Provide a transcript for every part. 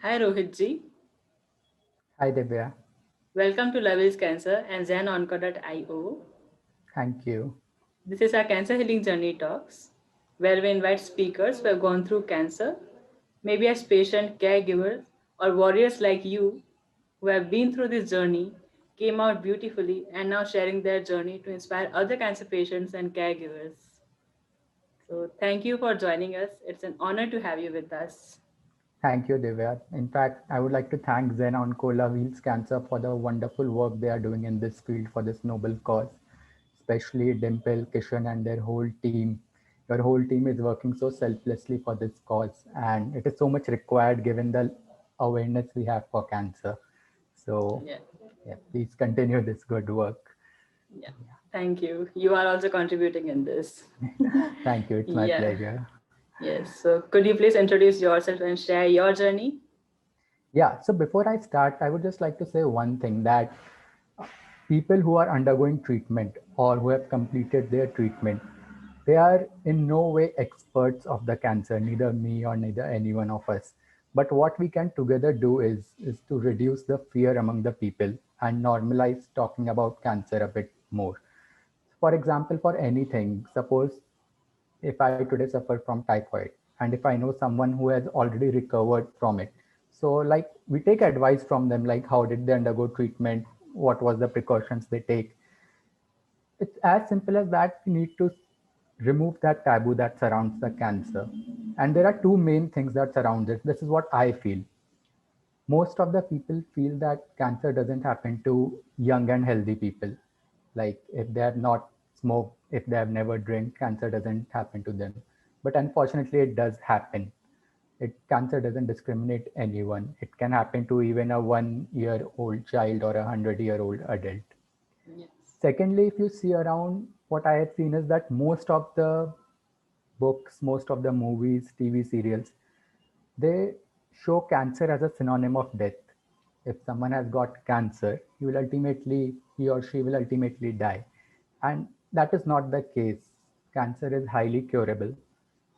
Hi Rohit ji. Hi Divya, Welcome to Levels Cancer and ZenOnco.io. thank you. This is our Cancer Healing Journey Talks, where we invite speakers who have gone through cancer, maybe as patient, caregivers, or warriors like you who have been through this journey, came out beautifully, and now sharing their journey to inspire other cancer patients and caregivers. So, thank you for joining us. It's an honor to have you with us. Thank you, Divya. In fact, I would like to thank Zen Oncola Wheels Cancer for the wonderful work they are doing in this field for this noble cause, especially Dimple, Kishan, and their whole team. Your whole team is working so selflessly for this cause, and it is so much required given the awareness we have for cancer. So, Yeah, yeah, please continue this good work. yeah. Thank you. You are also contributing in this. Thank you. It's my Yeah. pleasure. Yes. So could you please introduce yourself and share your journey? Yeah, so before I start, I would just like to say one thing that people who are undergoing treatment or who have completed their treatment, they are in no way experts of the cancer, neither me or neither any one of us. But what we can together do is to reduce the fear among the people and normalize talking about cancer a bit more. For example, for anything, suppose if I today suffer from typhoid and if I know someone who has already recovered from it. So like we take advice from them, like how did they undergo treatment, what was the precautions they take. It's as simple as that. We need to remove that taboo that surrounds the cancer. And there are two main things that surround it. This is what I feel. Most of the people feel that cancer doesn't happen to young and healthy people. Like if they have not smoked, if they have never drank, cancer doesn't happen to them. But unfortunately, it does happen. Cancer doesn't discriminate anyone. It can happen to even a 1 year old child or a 100-year-old adult. Yes. Secondly, if you see around, what I have seen is that most of the books, most of the movies, TV serials, they show cancer as a synonym of death. If someone has got cancer, he or she will ultimately die. And that is not the case. Cancer is highly curable.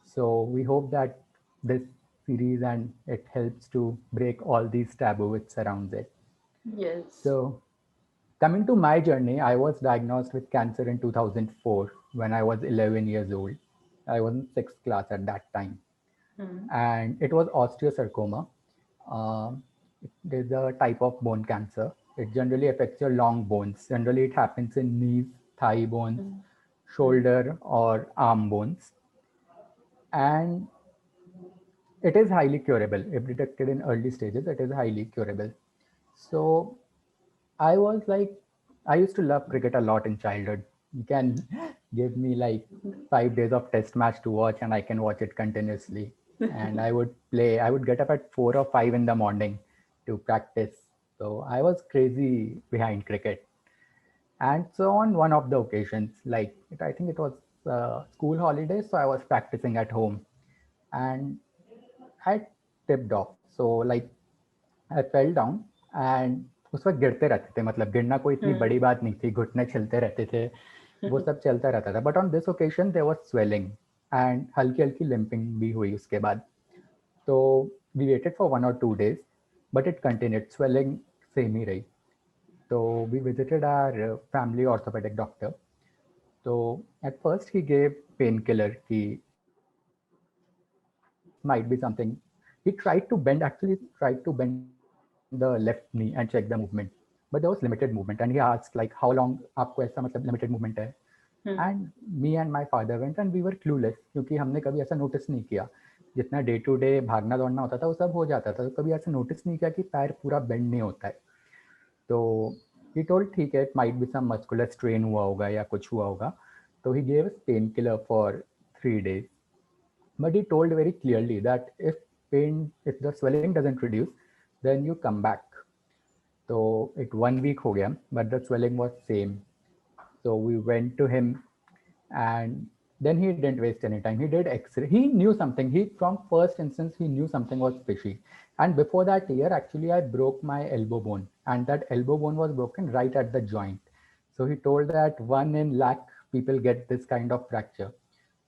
So we hope that this series and it helps to break all these taboo which surrounds it. Yes. So coming to my journey, I was diagnosed with cancer in 2004 when I was 11 years old. I was in sixth class at that time, Hmm. and it was osteosarcoma. Um, it is a type of bone cancer. It generally affects your long bones. Generally, it happens in knees, thigh bones, Hmm. Hmm. shoulder, or arm bones. And it is highly curable. If detected in early stages, it is highly curable. So I was like, I used to love cricket a lot in childhood. You can give me like 5 days of test match to watch, and I can watch it continuously. And I would play, I would get up at 4 or 5 in the morning to practice. So I was crazy behind cricket. And so on one of the occasions, I think it was school holidays, so I was practicing at home and I tipped off. So like I fell down and उस वक्त गिरते रहते थे, मतलब गिरना कोई इतनी Hmm. बड़ी बात नहीं थी, घुटने छिलते रहते थे, वो सब चलता रहता था. But on this occasion there was swelling and हल्की हल्की लिम्पिंग भी हुई उसके बाद. तो we waited for 1 or 2 days, but it continued, swelling same ही रही. तो we visited our family orthopaedic doctor. तो एट फर्स्ट ही गेव पेन किलर की this might be something. He tried to bend, actually tried to bend the left knee and check the movement, but there was limited movement. And he asked like, how long आपको ऐसा मतलब limited movement है. Hmm. And me and my father went and we were clueless, क्योंकि हमने कभी ऐसा notice नहीं किया. जितना डे टू डे भागना दौड़ना होता था वो सब हो जाता था, तो कभी ऐसा नोटिस नहीं किया कि पैर पूरा बेंड नहीं होता है. तो ही टोल्ड ठीक है, it might be some muscular strain हुआ होगा या कुछ हुआ होगा. तो he gave pain killer for 3 days. But he told very clearly that if the swelling doesn't reduce, then you come back. So it 1 week ho gaya, but the swelling was same. So we went to him, and then he didn't waste any time. He did X-ray. He knew something. He from first instance he knew something was fishy. And before that year, actually, I broke my elbow bone, and that elbow bone was broken right at the joint. So he told that 1 in 1 lakh people get this kind of fracture.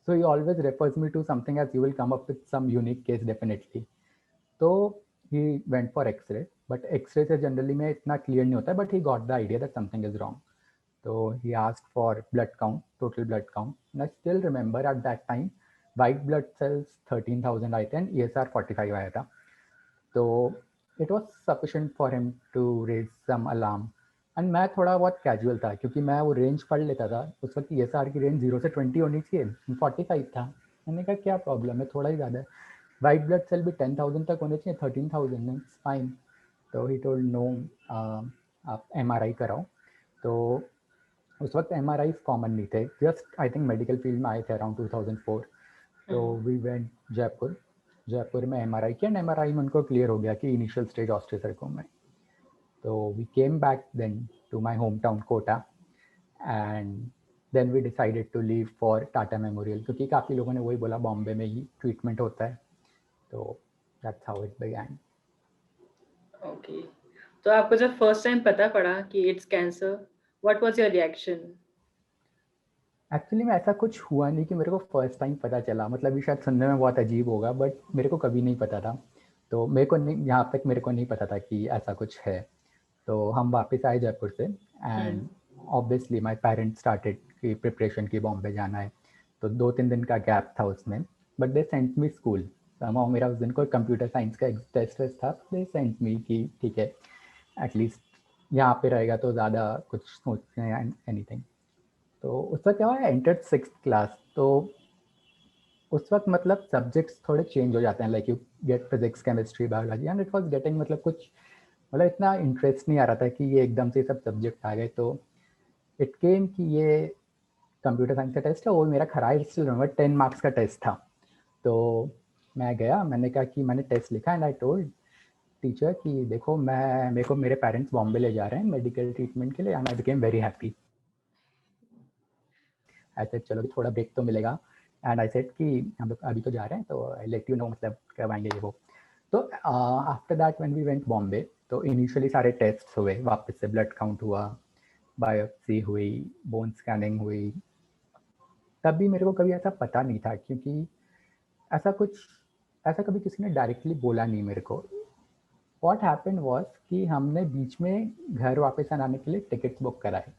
So he always refers me to something as you will come up with some unique case definitely. So he went for X-ray, but X-ray से generally में इतना clear नहीं होता है, but he got the idea that something is wrong. So he asked for blood count, total blood count, and I still remember at that time white blood cells 13,000 आए थे and ESR 45 आया था. So it was sufficient for him to raise some alarm. And मैं थोड़ा बहुत casual था क्योंकि मैं वो रेंज पढ़ लेता था. उस वक्त ESR की रेंज 0 से 20 होनी चाहिए, 45 था. मैंने कहा क्या प्रॉब्लम है, थोड़ा ही ज़्यादा है. वाइट ब्लड सेल भी 10,000 तक होने चाहिए, 13,000 इट्स फाइन. तो ही टोल्ड नो, आप MRI कराओ. तो उस वक्त MRI कॉमन नहीं थे, just I think medical field में आए थे अराउंड 2004. तो वी वेंट जयपुर में MRI किया एंड MRI में उनको क्लियर हो गया कि इनिशियल स्टेज ऑस्टियोसार्कोमा है. तो we came back then to my home town Kota and then we decided to leave for Tata Memorial, क्योंकि काफ़ी लोगों ने वही बोला बॉम्बे में ही ट्रीटमेंट होता है. तो that's how it began. Okay, तो आपको जब फर्स्ट टाइम पता पड़ा कि it's cancer, what was your reaction? Actually में ऐसा कुछ हुआ नहीं कि मेरे को फर्स्ट टाइम पता चला. मतलब ये शायद सुनने में बहुत अजीब होगा, बट मेरे को कभी नहीं पता था. तो मेरे को नहीं, यहाँ तक मेरे को नहीं पता था कि ऐसा कुछ है. तो हम वापस आए जयपुर से and obviously my parents started की प्रिपरेशन की बॉम्बे जाना है. तो 2-3 दिन का गैप था उसमें, but they sent me school. मेरा उस दिन को कंप्यूटर साइंस का टेस्ट था. दे सेंट मी कि ठीक है एटलीस्ट यहाँ पे रहेगा तो ज़्यादा कुछ सोचने एनीथिंग. तो उस वक्त क्या हुआ, एंटर्ड 6th क्लास. तो उस वक्त मतलब सब्जेक्ट्स थोड़े चेंज हो जाते हैं, like you get physics chemistry biology and it was getting मतलब कुछ मतलब इतना इंटरेस्ट नहीं आ रहा था कि ये एकदम से सब सब्जेक्ट आ गए. तो इट केम कि ये कंप्यूटर साइंस का टेस्ट है, वो मेरा खराब स्टिल रिमेंबर 10 मार्क्स का टेस्ट था. तो मैं गया, मैंने कहा कि मैंने टेस्ट लिखा एंड आई टोल्ड टीचर कि देखो मैं मेरे को मेरे पेरेंट्स बॉम्बे ले जा रहे हैं मेडिकल ट्रीटमेंट के लिए and I became very happy. I said चलो थोड़ा ब्रेक तो मिलेगा. एंड आई सेड कि हम लोग अभी तो जा रहे हैं तो आई लेट यू नो, मतलब कब आएंगे ये वो. तो after that when we went Bombay, तो इनिशियली सारे टेस्ट हुए, वापस से ब्लड काउंट हुआ, बायोप्सी हुई, बोन स्कैनिंग हुई. तब भी मेरे को कभी ऐसा पता नहीं था क्योंकि ऐसा कुछ ऐसा कभी किसी ने डायरेक्टली बोला नहीं मेरे को. व्हाट हैपेंड वाज कि हमने बीच में घर वापस आने के लिए टिकट्स बुक कराए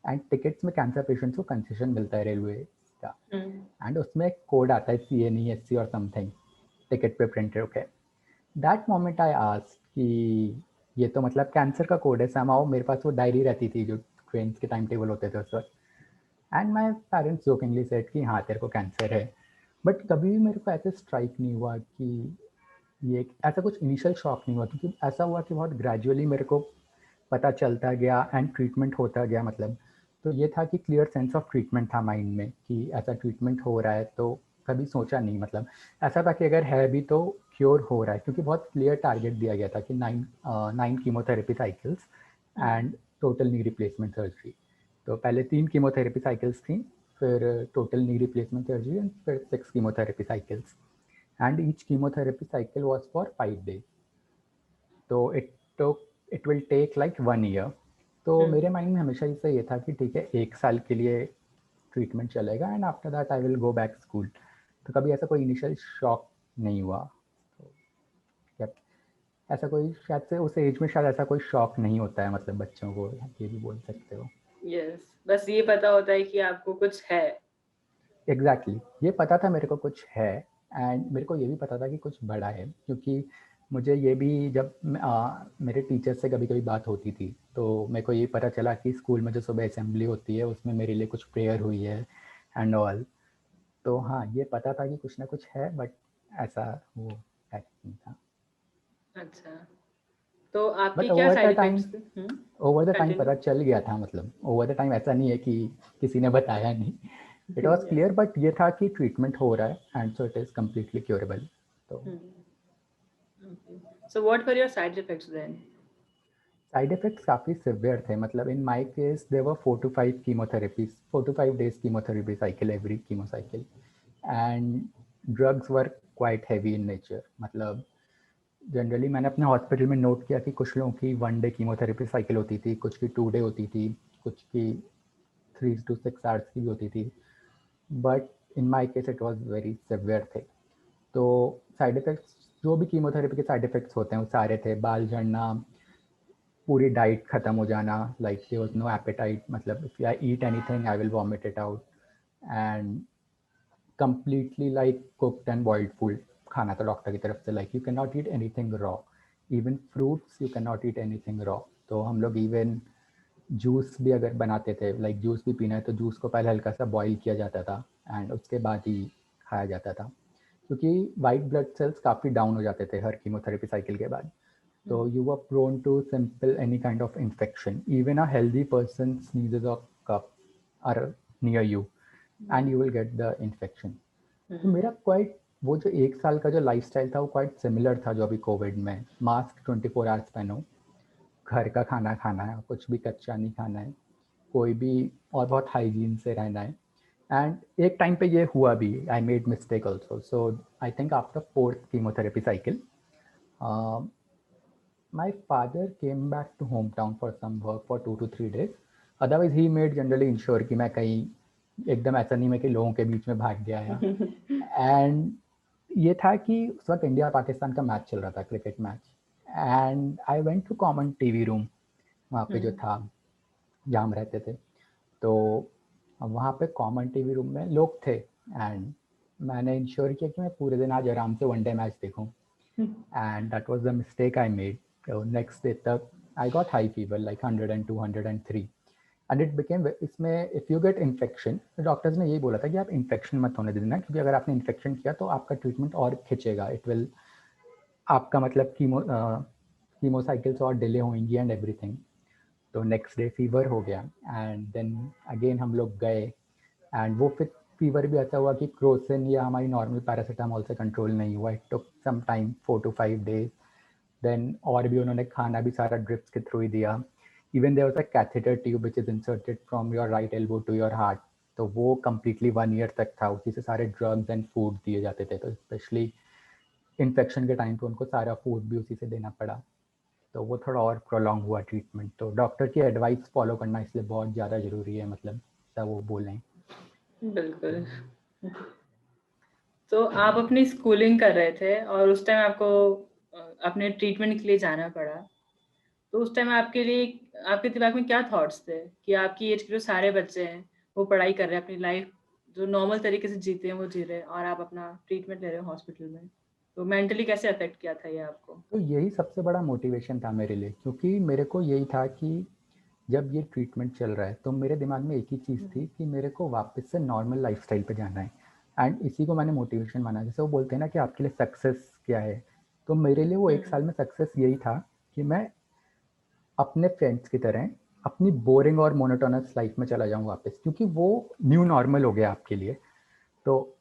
एंड टिकट्स में कैंसर पेशेंट्स को कंसेशन मिलता है रेलवे का. एंड उसमें एक कोड आता है CNESC और समथिंग टिकट पे printed. Okay, that moment I asked कि ये तो मतलब कैंसर का कोड है. समाओ मेरे पास वो डायरी रहती थी जो ट्रेन के टाइम टेबल होते थे उस वक्त. And my parents jokingly said कि हाँ तेरे को कैंसर है. बट कभी भी मेरे को ऐसे स्ट्राइक नहीं हुआ कि ये ऐसा कुछ इनिशियल शॉक नहीं हुआ, क्योंकि ऐसा हुआ कि बहुत ग्रेजुअली मेरे को पता चलता गया एंड ट्रीटमेंट होता गया. मतलब तो ये था कि क्लियर सेंस ऑफ ट्रीटमेंट था माइंड में कि ऐसा ट्रीटमेंट हो रहा है. तो कभी सोचा नहीं, मतलब ऐसा था कि अगर है भी तो क्योर हो रहा है, क्योंकि बहुत क्लियर टारगेट दिया गया था कि 9 chemotherapy cycles and total knee replacement surgery. तो पहले 3 कीमोथेरेपी साइकिल्स थी, फिर total knee replacement surgery and फिर 6 chemotherapy cycles and each chemotherapy cycle was for 5 days. तो it will take like 1 year. तो मेरे माइंड में हमेशा से ये था कि ठीक है 1 साल के लिए ट्रीटमेंट चलेगा and after that I will go back school. तो कभी ऐसा कोई इनिशियल शॉक नहीं हुआ. तो क्या ऐसा कोई शायद से उस एज में शायद ऐसा कोई शॉक नहीं होता है, मतलब बच्चों को ये भी बोल सकते हो. यस, बस ये पता होता है कि आपको कुछ है. एग्जैक्टली ये पता था मेरे को कुछ है एंड मेरे को ये भी पता था कि कुछ बड़ा है, क्योंकि मुझे ये भी जब मेरे टीचर से कभी कभी बात होती थी तो मेरे को ये पता चला कि स्कूल में जो सुबह असेंबली होती है उसमें मेरे लिए कुछ प्रेयर हुई है एंड ऑल. तो हाँ ये पता था कि कुछ ना कुछ है, बट ऐसा वो फैक्ट नहीं था. अच्छा, तो बट आपके क्या साइड इफेक्ट्स थे? Over the time continue. पता चल गया था. मतलब ओवर द टाइम ऐसा नहीं है कि किसी ने बताया नहीं. इट वॉज क्लियर, बट ये था कि ट्रीटमेंट हो रहा है and so it is completely curable. तो so what were your side effects then? Side effects काफ़ी सिवियर थे. मतलब in my case there were 4 to 5 chemotherapies, 4 to 5 days chemotherapy cycle every chemo cycle. And drugs were quite heavy in nature. मतलब generally मैंने अपने hospital में note किया कि कुछ लोगों की 1 day कीमोथेरेपी साइकिल होती थी, कुछ की 2 day होती थी, कुछ की 3 to 6 hours की भी होती थी. But in my case it was very severe थे. तो साइड इफेक्ट्स जो भी कीमोथेरेपी के साइड इफेक्ट्स होते हैं वो सारे थे, बाल झड़ना, पूरी डाइट खत्म हो जाना, like there was no appetite, मतलब if I eat anything I will vomit it out, and completely like cooked and boiled food खाना था डॉक्टर की तरफ से, like you cannot eat anything raw, even fruits you cannot eat anything raw. तो हम लोग even juice भी अगर बनाते थे, लाइक जूस भी पीना है तो जूस को पहले हल्का सा बॉईल किया जाता था एंड उसके बाद ही खाया जाता था, क्योंकि वाइट ब्लड सेल्स काफ़ी डाउन हो जाते थे हर कीमोथेरेपी साइकिल के बाद. So you were prone to simple any kind of infection. Even a healthy person sneezes or cough are near you and you will get the infection. तो मेरा quite वो जो एक साल का जो लाइफस्टाइल था वो क्वाइट सिमिलर था जो अभी कोविड में. मास्क 24 आवर्स पहनो, घर का खाना खाना है, कुछ भी कच्चा नहीं खाना है, कोई भी, और बहुत हाइजीन से रहना है. एंड एक टाइम पे ये हुआ भी, I made mistake also. So I think after fourth chemotherapy cycle my father came back to hometown for some work for 2 to 3 days. Otherwise, he made generally ensure कि मैं कहीं एकदम ऐसा नहीं मैं कि लोगों के बीच में भाग गया या. एंड ये था कि उस वक्त इंडिया पाकिस्तान का मैच चल रहा था, cricket match, and I went to common TV room, वहाँ पे जो था जहाँ हम रहते थे. तो वहाँ पे कॉमन टीवी रूम में लोग थे एंड मैंने इंश्योर किया कि मैं पूरे दिन आज आराम से वनडे मैच देखूँ. And that was the mistake I made. So next day तक I got high fever like 102, 103, and it became, इसमें if you get infection, तो डॉक्टर्स ने यही बोला था कि आप इन्फेक्शन मत होने देना, क्योंकि अगर आपने इन्फेक्शन किया तो आपका ट्रीटमेंट और खिंचेगा, इट विल, आपका मतलब कीमो साइकिल्स और डिले होंगी एंड एवरीथिंग. तो नेक्स्ट डे फीवर हो गया एंड देन अगेन हम लोग गए एंड वो फिर फीवर भी ऐसा हुआ कि क्रोसिन या हमारी नॉर्मल पैरासीटामोल से कंट्रोल नहीं हुआ. It took some time, 4 to 5 days. देन और भी उन्होंने खाना भी सारा ड्रिप्स के थ्रू ही दिया. Even there was a catheter tube which is inserted from your right elbow to your heart. तो वो कम्प्लीटली 1 year तक था, उसी से सारे ड्रग्स एंड फूड दिए जाते थे. तो स्पेशली इन्फेक्शन के टाइम पे उनको सारा फूड भी उसी से देना पड़ा. तो वो थोड़ा और प्रोलॉन्ग हुआ ट्रीटमेंट. तो डॉक्टर की एडवाइस फॉलो करना इसलिए बहुत ज़्यादा ज़रूरी है, मतलब सब वो बोलें. बिल्कुल. तो आप अपनी स्कूलिंग कर रहे थे और उस टाइम आपको अपने ट्रीटमेंट के लिए जाना पड़ा. तो उस टाइम आपके लिए, आपके दिमाग में क्या थॉट्स थे कि आपकी एज के जो सारे बच्चे हैं वो पढ़ाई कर रहे हैं, अपनी लाइफ जो नॉर्मल तरीके से जीते हैं वो जी रहे हैं, और आप अपना ट्रीटमेंट ले रहे हो हॉस्पिटल में. तो मेंटली कैसे अफेक्ट किया था ये आपको? तो यही सबसे बड़ा मोटिवेशन था मेरे लिए, क्योंकि मेरे को यही था कि जब ये ट्रीटमेंट चल रहा है तो मेरे दिमाग में एक ही चीज़ थी कि मेरे को वापस से नॉर्मल लाइफस्टाइल पे जाना है. एंड इसी को मैंने मोटिवेशन माना. जैसे वो बोलते हैं ना कि आपके लिए सक्सेस क्या है, तो मेरे लिए वो एक साल में सक्सेस यही था कि मैं अपने फ्रेंड्स की तरह अपनी बोरिंग और मोनोटोनस लाइफ में चला जाऊँ वापस, क्योंकि वो न्यू नॉर्मल हो गया आपके लिए. तो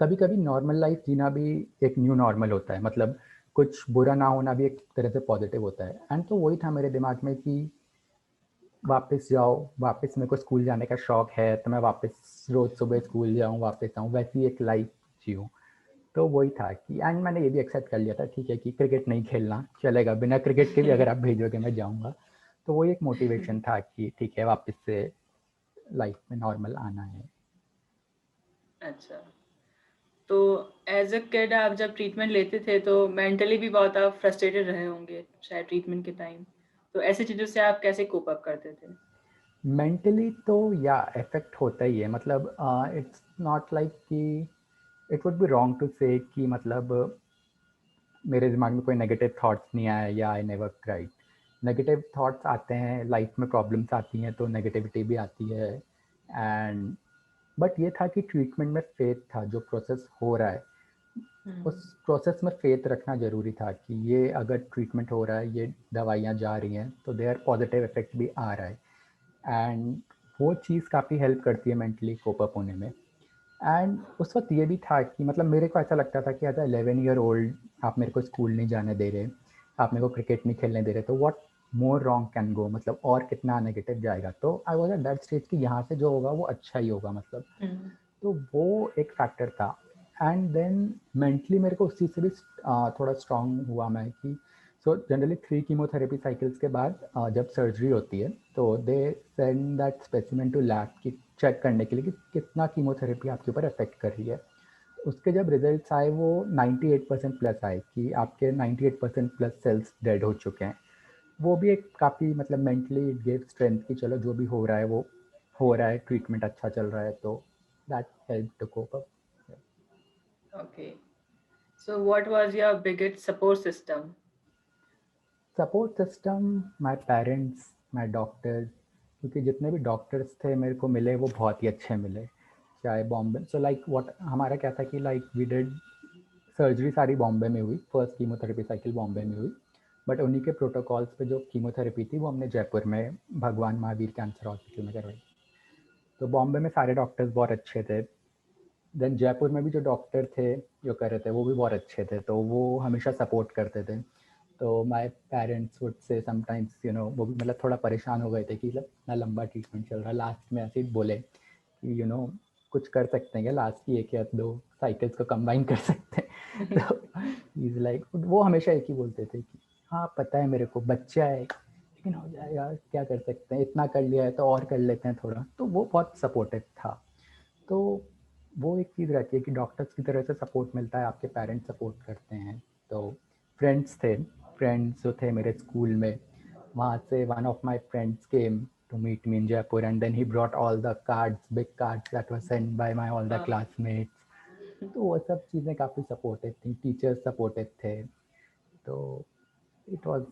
कभी कभी नॉर्मल लाइफ जीना भी एक न्यू नॉर्मल होता है, मतलब कुछ बुरा ना होना भी एक तरह से पॉजिटिव होता है. एंड तो वही था मेरे दिमाग में कि वापस जाओ, वापस मेरे को स्कूल जाने का शौक है तो मैं वापस रोज सुबह स्कूल जाऊँ, वापस आऊँ, वैसी एक लाइफ जीऊँ. तो वही था कि, एंड मैंने ये भी एक्सेप्ट कर लिया था, ठीक है कि क्रिकेट नहीं खेलना चलेगा, बिना क्रिकेट के भी अगर आप भेजोगे मैं जाऊँगा. तो वो एक मोटिवेशन था कि ठीक है वापस से लाइफ में नॉर्मल आना है. अच्छा. तो एज अ किड आप जब ट्रीटमेंट लेते थे तो मेंटली भी बहुत आप फ्रस्ट्रेटेड रहे होंगे शायद ट्रीटमेंट के टाइम. तो ऐसी चीज़ों से आप कैसे कोप अप करते थे? मेंटली तो या इफेक्ट होता ही है, मतलब इट्स नॉट लाइक कि it would be wrong to say कि मतलब मेरे दिमाग में कोई नेगेटिव थॉट्स नहीं आए या I never cried. Negative thoughts आते हैं, लाइफ में प्रॉब्लम्स आती हैं तो नेगेटिविटी भी आती है. एंड बट ये था कि ट्रीटमेंट में फेथ था, जो प्रोसेस हो रहा है उस प्रोसेस में फेथ रखना ज़रूरी था कि ये अगर ट्रीटमेंट हो रहा है, ये दवाइयाँ जा रही हैं तो देयर पॉजिटिव इफेक्ट भी आ रहा है. एंड वो चीज़ काफ़ी हेल्प करती है मेंटली कोप अप होने में. एंड उस वक्त ये भी था कि मतलब मेरे को ऐसा लगता था कि एज अ 11 year old आप मेरे को स्कूल नहीं जाने दे रहे, आप मेरे को क्रिकेट नहीं खेलने दे रहे, तो what more wrong can go, मतलब और कितना नेगेटिव जाएगा. तो I was at that stage कि यहाँ से जो होगा वो अच्छा ही होगा, मतलब. तो वो एक फैक्टर था. एंड देन मेंटली मेरे को उस चीज़ से भी थोड़ा स्ट्रांग हुआ मैं कि सो जनरली 3 कीमोथेरेपी साइकिल्स के बाद जब सर्जरी होती है तो they send that specimen to lab कि चेक करने के लिए कि कितना कीमोथेरेपी आपके ऊपर अफेक्ट कर रही है. उसके जब रिजल्ट्स आए वो 98% प्लस आए कि आपके 98% प्लस सेल्स डेड हो चुके हैं। वो भी एक काफ़ी मतलब मेंटली इट गेव स्ट्रेंथ कि चलो जो भी हो रहा है वो हो रहा है, ट्रीटमेंट अच्छा चल रहा है, तो that help to cope up. Okay. So, what was your biggest support system? Support system, my parents, my doctors, क्योंकि जितने भी डॉक्टर्स थे मेरे को मिले वो बहुत ही अच्छे मिले। चाहे बॉम्बे, सो लाइक व्हाट हमारा क्या था कि लाइक वी डिड सर्जरी सारी बॉम्बे में हुई, फर्स्ट कीमोथेरेपी साइकिल बॉम्बे में हुई, बट उन्हीं के प्रोटोकॉल्स पे जो कीमोथेरेपी थी वो हमने जयपुर में भगवान महावीर कैंसर हॉस्पिटल में करवाई। तो बॉम्बे में सारे डॉक्टर्स बहुत अच्छे थे। देन जयपुर में भी जो डॉक्टर थे जो कर रहे थे वो भी बहुत अच्छे थे, तो वो हमेशा सपोर्ट करते थे। तो my parents would say sometimes वो भी मतलब थोड़ा परेशान हो गए थे कि इतना लंबा ट्रीटमेंट चल रहा है, लास्ट में ऐसे ही बोले कि कुछ कर सकते हैं क्या, लास्ट की 1 या 2 साइकिल्स को कंबाइन कर सकते हैं। तो इज लाइक वो हमेशा एक ही बोलते थे कि हाँ पता है मेरे को बच्चा है लेकिन हो जाएगा, क्या कर सकते हैं, इतना कर लिया है तो और कर लेते हैं थोड़ा। तो वो बहुत सपोर्टिव था। तो वो एक चीज़ रहती है कि डॉक्टर्स की तरह से सपोर्ट मिलता है, आपके पेरेंट्स सपोर्ट करते हैं। तो फ्रेंड्स थे, फ्रेंड्स जो थे मेरे स्कूल में, वहाँ से one of my friends came to meet me in Jaipur, and then he brought all the cards, big cards that were sent by my all the Uh, classmates. तो वो सब चीज़ें काफ़ी सपोर्टिव थी, टीचर्स सपोर्टिव थे। तो it was,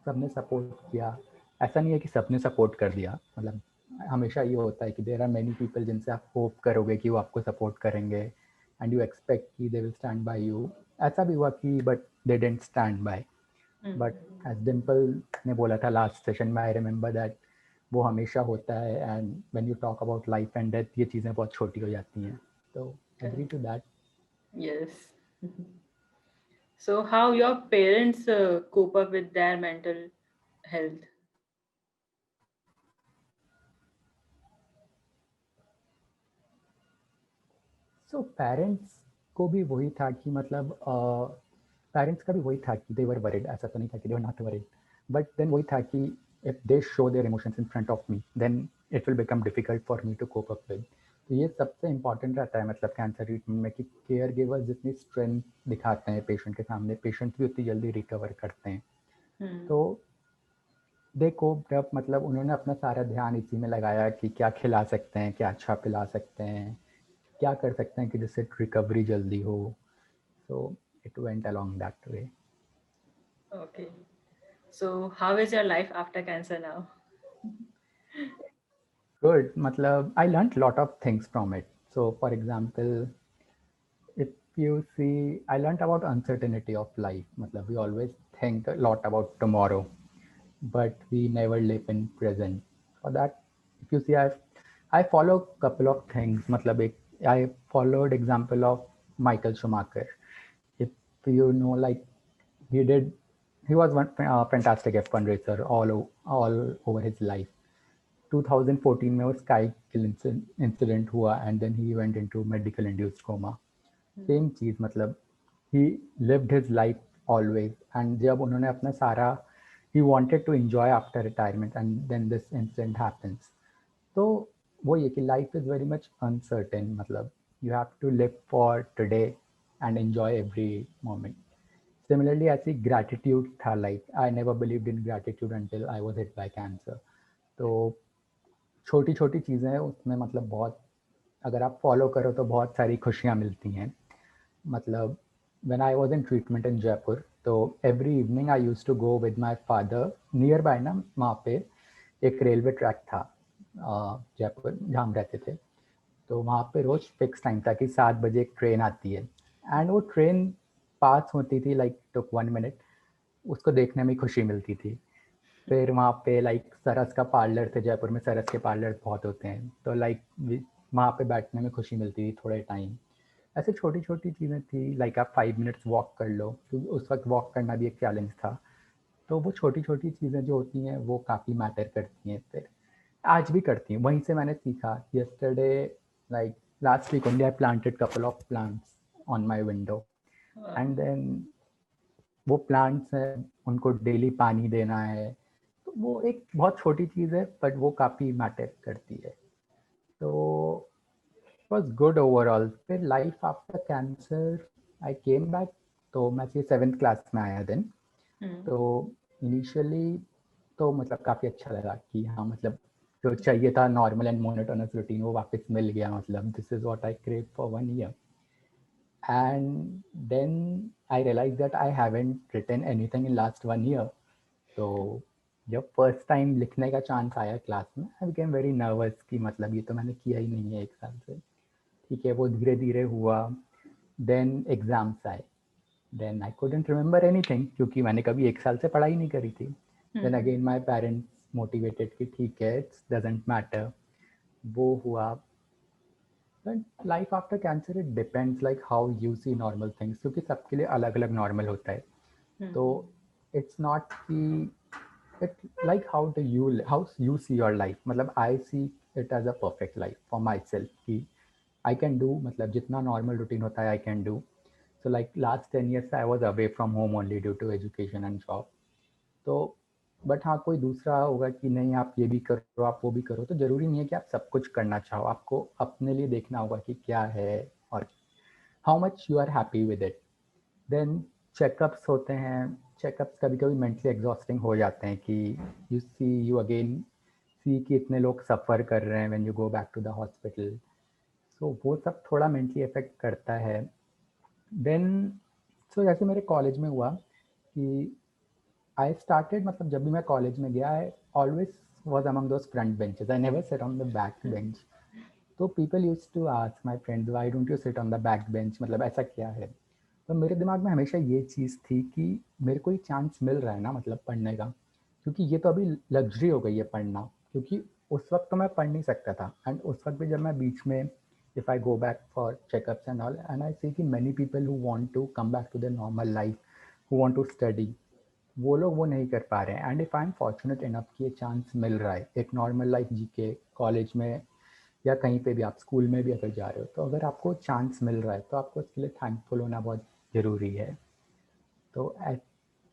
सबने support किया। ऐसा नहीं है कि सबने सपोर्ट कर दिया, मतलब हमेशा ये होता है कि देर आर मेनी पीपल जिनसे आप होप करोगे कि वो आपको सपोर्ट करेंगे एंड यू एक्सपेक्ट कि they will stand by you. ऐसा भी हुआ कि but they didn't stand by. But as Dimple ने बोला था लास्ट सेशन में, आई रिमेंबर दैट वो हमेशा होता है, and when you talk about life and death ये चीज़ें बहुत छोटी हो जाती हैं। तो agree correct. To that. Yes. So, how your parents cope up with their mental health? So parents को भी वही था कि मतलब पेरेंट्स का भी वही था कि दे वर वरिड, ऐसा तो नहीं था कि they were not worried, but then वही था कि if they show their emotions in front of me then it will become difficult for me to cope up with. तो ये सबसे इंपॉर्टेंट रहता है मतलब कैंसर ट्रीटमेंट में कि केयर गिवर्स जितनी स्ट्रेंथ दिखाते हैं पेशेंट के सामने, पेशेंट्स भी उतनी जल्दी रिकवर करते हैं। Hmm. तो दे कोप्ड अप, मतलब उन्होंने अपना सारा ध्यान इसी में लगाया कि क्या खिला सकते हैं, क्या अच्छा पिला सकते हैं, क्या कर सकते हैं कि जिससे रिकवरी जल्दी हो। So it went along that way. Okay. So, how is your life after cancer now? Good, मतलब I learn lot of things from it. So for example, if you see, I learned about uncertainty of life. Matlab, we always think a lot about tomorrow, but we never live in present. For that, if you see, I follow couple of things. Matlab, I followed example of Michael Schumacher. If you know, like he did, he was one fantastic F1 racer all over his life. 2014 में वो skiing incident हुआ and then he went into medical induced coma. Same चीज़, मतलब he lived his life always, and जब उन्होंने अपना सारा, he wanted to enjoy after retirement and then this incident happens. तो वो ये कि life is very much uncertain, मतलब you have to live for today and enjoy every moment. Similarly ऐसी ग्रैटिट्यूड था, like I never believed in gratitude until I was hit by cancer. तो छोटी छोटी चीज़ें हैं उसमें, मतलब बहुत अगर आप फॉलो करो तो बहुत सारी खुशियाँ मिलती हैं। मतलब when I was in treatment in Jaipur, तो every evening I used to go with my father near by ना, वहाँ पे एक रेलवे ट्रैक था जयपुर जहाँ हम रहते थे। तो वहाँ पे रोज फिक्स टाइम था कि 7 बजे एक ट्रेन आती है, एंड वो ट्रेन पास होती थी, लाइक टुक 1 मिनट, उसको देखने में खुशी मिलती थी। फिर वहाँ पे लाइक सरस का पार्लर थे, जयपुर में सरस के पार्लर बहुत होते हैं, तो लाइक वहाँ पे बैठने में खुशी मिलती थी थोड़े टाइम। ऐसे छोटी छोटी चीज़ें थी, लाइक आप 5 मिनट्स वॉक कर लो, क्योंकि उस वक्त वॉक करना भी एक चैलेंज था। तो वो छोटी छोटी चीज़ें जो होती हैं वो काफ़ी मैटर करती हैं, फिर आज भी करती हैं। वहीं से मैंने सीखा। Yesterday, like last week only, I planted couple of plants on my window, Wow. And then वो प्लांट्स हैं, उनको डेली पानी देना है। तो वो एक बहुत छोटी चीज़ है बट वो काफ़ी मैटर करती है। तो was good overall. फिर life after cancer I came back, तो मैं 7th क्लास में आया दिन। Hmm. तो इनिशियली तो मतलब काफ़ी अच्छा लगा कि हाँ मतलब जो चाहिए था नॉर्मल एंड मोनोटोनस रूटीन वो वापस मिल गया। मतलब this is what I crave for 1 year, and then I realise that I haven't written anything in last 1 year। तो जब फर्स्ट टाइम लिखने का चांस आया क्लास में, आई बिकेम वेरी नर्वस कि मतलब ये तो मैंने किया ही नहीं है 1 साल से। ठीक है, वो धीरे धीरे हुआ। देन एग्जाम्स आए। Then I couldn't remember anything क्योंकि मैंने कभी 1 साल से पढ़ाई नहीं करी थी। Then Hmm. Again my parents motivated कि ठीक है, इट्स डजेंट मैटर। वो हुआ। But life after cancer it depends like how you see normal things, क्योंकि सबके लिए अलग अलग नॉर्मल होता है। तो Hmm. इट्स नॉट कि it like how you see your life। मतलब I see it as a perfect life for myself कि I can do, मतलब जितना normal routine होता है I can do। So like last 10 years I was away from home only due to education and job। तो but हाँ, कोई दूसरा होगा कि नहीं आप ये भी करो आप वो भी करो, तो ज़रूरी नहीं है कि आप सब कुछ करना चाहो। आपको अपने लिए देखना होगा कि क्या है और how much you are happy with it. Then checkups होते हैं। चेकअप्स कभी कभी मेंटली एग्जॉस्टिंग हो जाते हैं कि यू अगेन सी कि इतने लोग सफ़र कर रहे हैं when you go back to the hospital. So वो सब थोड़ा मेंटली इफेक्ट करता है। देन सो जैसे मेरे कॉलेज में हुआ कि आई स्टार्टेड, मतलब जब भी मैं कॉलेज में गया I always was among those front benches, I never sit on the back bench. तो people use to ask my friends why don't you sit on the back bench, मतलब ऐसा क्या है। तो मेरे दिमाग में हमेशा ये चीज़ थी कि मेरे को ही चांस मिल रहा है ना मतलब पढ़ने का, क्योंकि ये तो अभी लग्जरी हो गई है पढ़ना। क्योंकि उस वक्त तो मैं पढ़ नहीं सकता था, एंड उस वक्त भी जब मैं बीच में if I go back for checkups and all and I see कि many people who want to come back to the normal life, who want to study, वो लोग वो नहीं कर पा रहे हैं। And if I am fortunate enough कि ये चांस मिल रहा है एक नॉर्मल लाइफ जी के कॉलेज में या कहीं पे भी, आप स्कूल में भी अगर जा रहे हो, तो अगर आपको चांस मिल रहा है तो आपको उसके लिए थैंकफुल होना बहुत ज़रूरी है। तो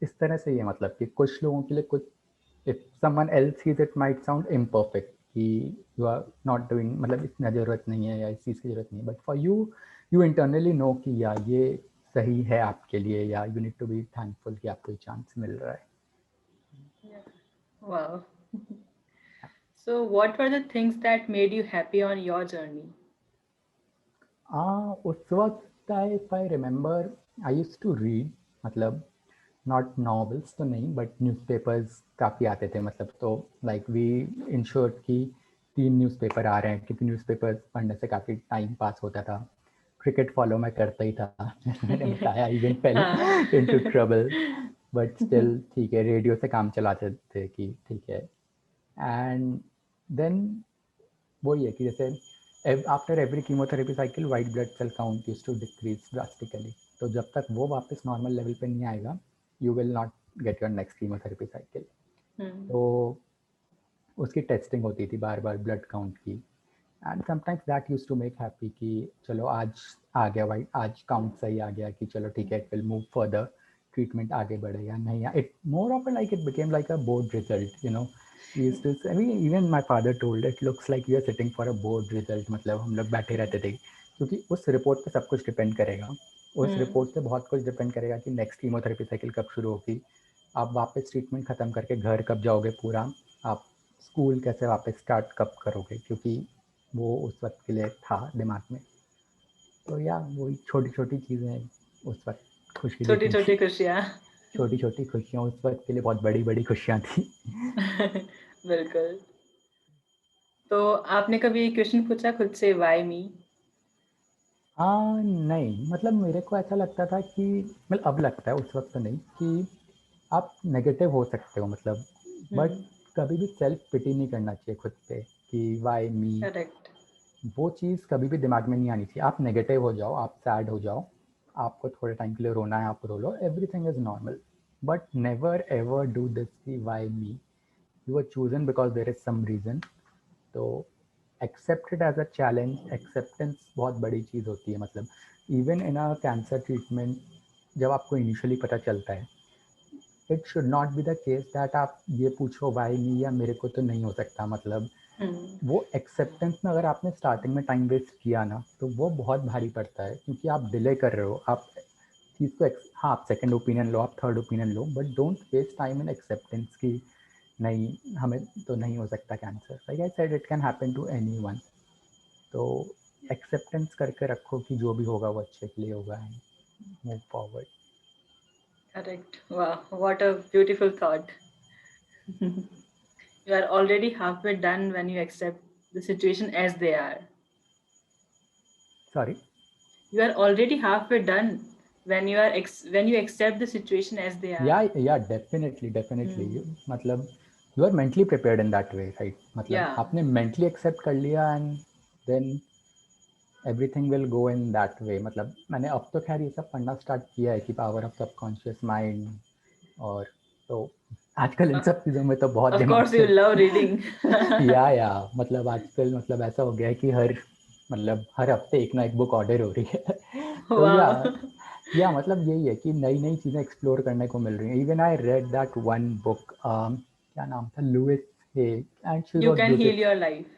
इस तरह से ये मतलब कि कुछ लोगों के लिए कुछ, if someone else sees it might sound imperfect कि यू आर नॉट डूइंग, मतलब इतना ज़रूरत नहीं है या इस चीज़ की ज़रूरत नहीं है, but for you you internally know कि या ये सही है आपके लिए, या you need to be thankful कि आपको ये चांस मिल रहा है। Yeah. Wow. So, what were the things that made you happy on your journey? उस वक्त I if I remember I use to read, मतलब नॉट नॉवेल्स तो नहीं बट न्यूज़पेपर्स काफ़ी आते थे। मतलब तो लाइक वी इंश्योर्ड कि 3 न्यूज़पेपर आ रहे हैं, क्योंकि न्यूज़पेपर्स पढ़ने से काफ़ी टाइम पास होता था। क्रिकेट फॉलो मैं करता ही था मैंने बताया, इवन फेल हाँ. इनटू ट्रबल, बट स्टिल ठीक है, रेडियो से काम चलाते थे कि ठीक है। एंड देन वही है कि जैसे after every chemotherapy cycle white blood cell count use to decrease drastically. तो जब तक वो वापस नॉर्मल लेवल पे नहीं आएगा you will not get your next chemotherapy cycle. Hmm. तो उसकी टेस्टिंग होती थी बार बार ब्लड काउंट की। And sometimes that use to make happy कि चलो आज आ गया वाइट, आज काउंट सही आ गया कि चलो ठीक है it will move further, treatment आगे बढ़ेगा नहीं। It more of like it became like a board result, you know. used to I mean even my father told it looks like we are sitting for a board result। मतलब हम लोग बैठे रहते थे क्योंकि उस रिपोर्ट पे सब कुछ डिपेंड करेगा। उस Hmm. रिपोर्ट से बहुत कुछ डिपेंड करेगा कि नेक्स्ट कीमोथेरेपी साइकिल कब शुरू होगी, आप वापस ट्रीटमेंट ख़त्म करके घर कब जाओगे पूरा, आप स्कूल कैसे वापस स्टार्ट कब करोगे, क्योंकि वो उस वक्त के लिए था दिमाग में। तो या वही छोटी छोटी चीज़ें उस वक्त खुशी छोटी देती छोटी थी। खुशियाँ. छोटी छोटी खुशियाँ उस वक्त के लिए बहुत बड़ी बड़ी खुशियाँ थी। बिल्कुल. तो आपने कभी क्वेश्चन पूछा खुद से, वाई मी? हाँ नहीं, मतलब मेरे को ऐसा लगता था कि, मतलब अब लगता है, उस वक्त तो नहीं, कि आप नेगेटिव हो सकते हो मतलब, बट हम्म. कभी भी सेल्फ पिटी नहीं करना चाहिए खुद पे कि वाई मी। करेक्ट. वो चीज़ कभी भी दिमाग में नहीं आनी चाहिए। आप नेगेटिव हो जाओ, आप सैड हो जाओ, आपको थोड़े टाइम के लिए रोना है आप रो लो, everything is normal. But never ever do this की why me. You are chosen because there is some reason. तो accept it as a challenge. Acceptance बहुत बड़ी चीज़ होती है। मतलब even in a cancer treatment जब आपको इनिशियली पता चलता है, it should not be the case that आप ये पूछो वाई मी या मेरे को तो नहीं हो सकता। मतलब वो एक्सेप्टेंस में अगर आपने स्टार्टिंग में टाइम वेस्ट किया ना तो वो बहुत भारी पड़ता है, क्योंकि आप डिले कर रहे हो। आप चीज़ को हाँ, आप सेकंड ओपिनियन लो, आप थर्ड ओपिनियन लो, but don't waste time in acceptance की नहीं, हमें तो नहीं हो सकता cancer. Like I said, it can happen to anyone. तो एक्सेप्टेंस करके रखो कि जो भी होगा वो अच्छे के लिए होगा, and move forward. Correct. Wow, what a beautiful thought. You are already halfway done when you accept the situation as they are. Sorry. You are already halfway done when when you accept the situation as they are. या definitely definitely, Hmm. मतलब you are mentally prepared in that way, right? मतलब Yeah. आपने mentally accept कर लिया, and then everything will go in that way. मतलब मैंने अब तो खैर ये सब पढ़ना स्टार्ट किया है कि पावर ऑफ सबकॉन्शियस माइंड, और तो आजकल इन Uh, सब चीज़ों में तो बहुत of दिमाग course, you से love reading. या मतलब आजकल मतलब ऐसा हो गया है कि हर हफ्ते एक ना एक बुक ऑर्डर हो रही है तो Wow. या मतलब यही है कि नई नई चीज़ें एक्सप्लोर करने को मिल रही हैं। Even I read that one book, क्या नाम था, Louise Hay, and she You wrote can heal beautiful. your life.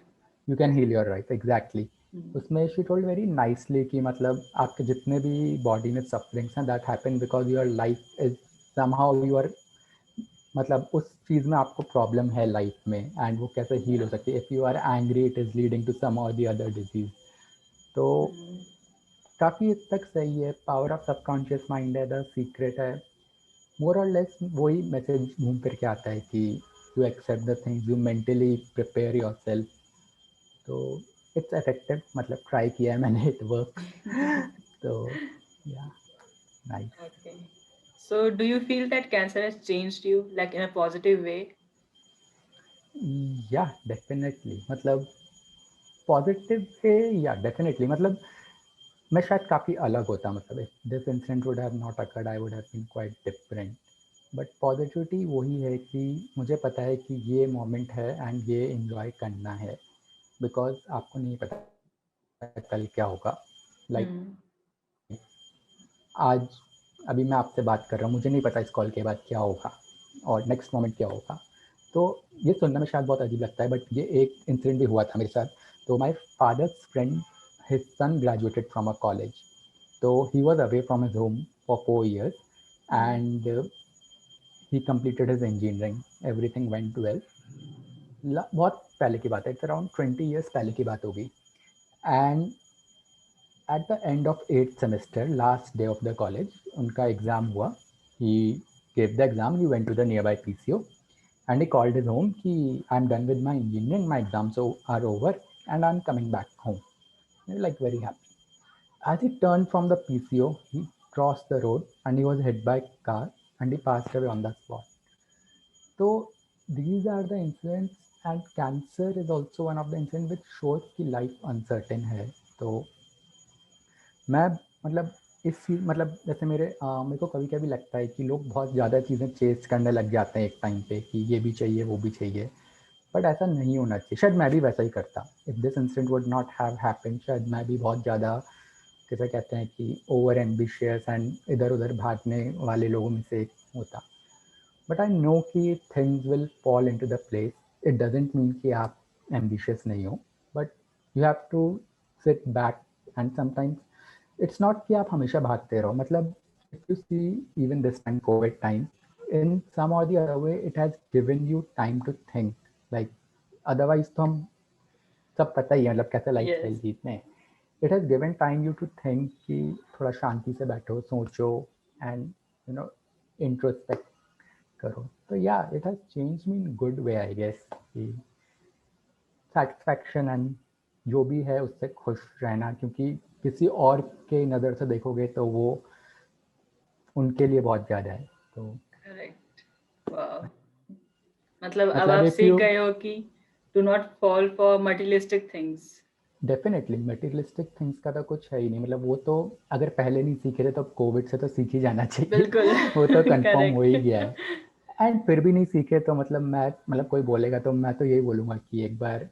You can heal your life, exactly. Hmm. उसमें शी टोल्ड वेरी नाइसली कि मतलब आपके जितने भी बॉडी में सफरिंग्स हैं, that happen because your life is somehow you are, मतलब उस चीज़ में आपको प्रॉब्लम है लाइफ में, एंड वो कैसे हील हो Yeah. सकती है। If you are angry it is leading to some और दी अदर डिजीज। तो Hmm. काफ़ी हद तक सही है, पावर ऑफ सबकॉन्शियस माइंड है, द सीक्रेट है। मोर और लेस वही मैसेज घूम फिर के आता है कि you accept the things, you mentally prepare yourself. तो इट्स इफेक्टिव, मतलब ट्राई किया है मैंने, इट वर्क। तो yeah, nice. Okay. So, do you feel that cancer has changed you, like in a positive way? या definitely, मतलब positive है, या डेफिनेटली, मतलब मैं शायद काफ़ी अलग होता, मतलब if this incident would have not occurred I would have been quite different. But positivity वही है कि मुझे पता है कि ये मोमेंट है एंड ये इन्जॉय करना है, बिकॉज आपको नहीं पता कल क्या होगा। Like Hmm. आज अभी मैं आपसे बात कर रहा हूँ, मुझे नहीं पता इस कॉल के बाद क्या होगा और नेक्स्ट मोमेंट क्या होगा। तो ये सुनने में शायद बहुत अजीब लगता है, बट ये एक इंसिडेंट भी हुआ था मेरे साथ। तो my father's friend, his son graduated from a college, तो he was away from his home for 4 years, Hmm. And he completed his engineering, everything went well। बहुत पहले की बात है, इट्स अराउंड 20 years पहले की बात होगी। And at the end of 8th semester, last day of the college, उनका एग्ज़ाम हुआ। ही gave the exam, he went to the nearby PCO, and he called his home कि I'm done with my engineering, my exams are over, and I'm coming back home. Like very happy. As he turned from the PCO, he crossed the road and he was hit by a car, and he passed away on the spot. So these are the incidents, and cancer is also one of the incidents which shows कि life uncertain है। तो मैं मतलब इस चीज़, मतलब जैसे मेरे को कभी कभी लगता है कि लोग बहुत ज़्यादा चीज़ें चेज करने लग जाते हैं एक टाइम पे, कि ये भी चाहिए वो भी चाहिए, बट ऐसा नहीं होना चाहिए। शायद मैं भी वैसा ही करता, if this incident would not have happened, शायद मैं भी बहुत ज़्यादा, जैसे कहते हैं कि ओवर एम्बिशियस एंड इधर उधर भागने वाले लोगों में से एक होता। बट आई नो कि things will fall into the place. It doesn't mean कि आप एम्बिशियस नहीं हो, but you have to sit back, and sometimes it's not कि आप हमेशा भागते रहो। मतलब if you see, even this time, COVID time, in some और the other way it has given you time to think. Like otherwise तो हम सब पता ही है मतलब कैसे लाइफ Yes. स्टाइल जीतने हैं। It has given time you to think कि थोड़ा शांति से बैठो, सोचो, एंड इंट्रोस्पेक्ट करो। तो yeah, it has change me in good way, I guess, कि सेटिस्फैक्शन एंड जो भी है उससे खुश रहना, क्योंकि किसी और के नज़र से देखोगे तो वो उनके लिए बहुत ज़्यादा है। तो Correct. Wow. मतलब अब मतलब आप इफ़ सीख यू, गए हो कि do not fall for materialistic things. Definitely materialistic things का तो कुछ है ही नहीं। मतलब वो तो अगर पहले नहीं सीखे थे तो अब कोविड से तो सीख ही जाना चाहिए बिल्कुल। वो तो कंफर्म हो ही गया करेक्ट। है। एंड फिर भी नहीं सीखे तो मतलब मैं, मतलब कोई बोलेगा तो मैं तो यही बोलूँगा कि एक बार